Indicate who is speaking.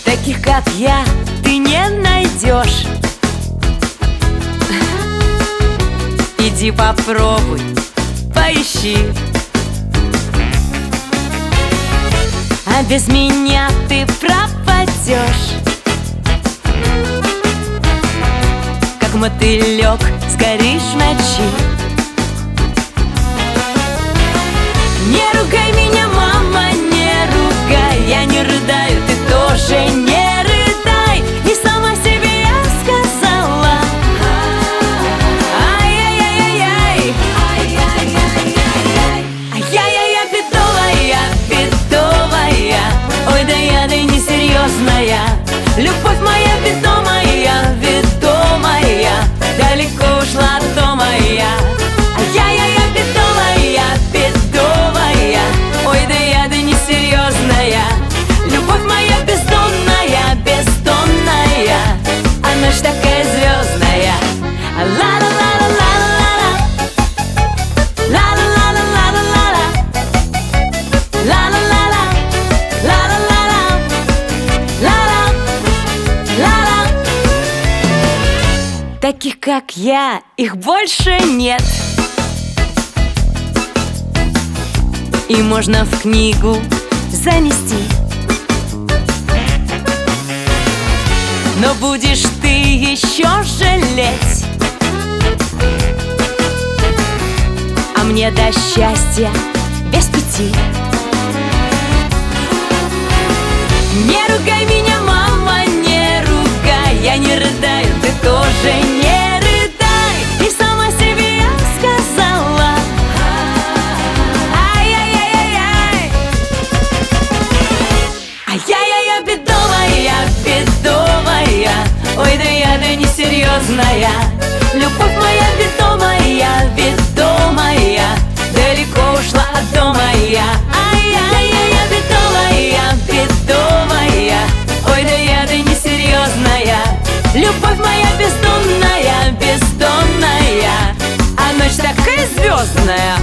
Speaker 1: Таких, как я, ты не найдешь. Иди попробуй, поищи. А без меня ты пропадешь, как мотылек сгоришь в ночи. Не ругай меня, мама, не ругай. Я не рыдаю, ты тоже не рыдай. И сама себе я сказала: ай-яй-яй-яй-яй, ай-яй-яй-яй-яй, ай-яй-яй-яй, бедовая, бедовая. Ой, да я, да несерьезная. Любовь моя ведомая, ведомая, далеко ушла от дома я. Ай-яй-яй-яй, бедовая, бедовая. Ой, да я, да несерьезная. Любовь моя бездонная, бездонная, а ночь такая звездная. Ла-ла-ла-ла-ла-ла-ла, ла-ла-ла-ла-ла-ла-ла, ла-ла-ла-ла, ла-ла-ла-ла, ла-ла-ла-ла. Таких, как я, их больше нет. И можно в книгу занести. Но будешь ты еще жалеть, а мне до счастья без пяти. Не ругай меня, мама, не ругай. Я не рыдаю, ты тоже не рыдай. И сама себе я сказала: ай-яй-яй-яй-яй, ай-яй-яй-яй, бедовая, бедовая. Ой, да я, да несерьезная. Любовь моя ведомая, ведомая, далеко ушла от дома я. Ай-яй-яй-яй, бедовая, бедовая. Ой, да я, да несерьезная. Любовь моя бездонная, бездонная, а ночь такая звездная.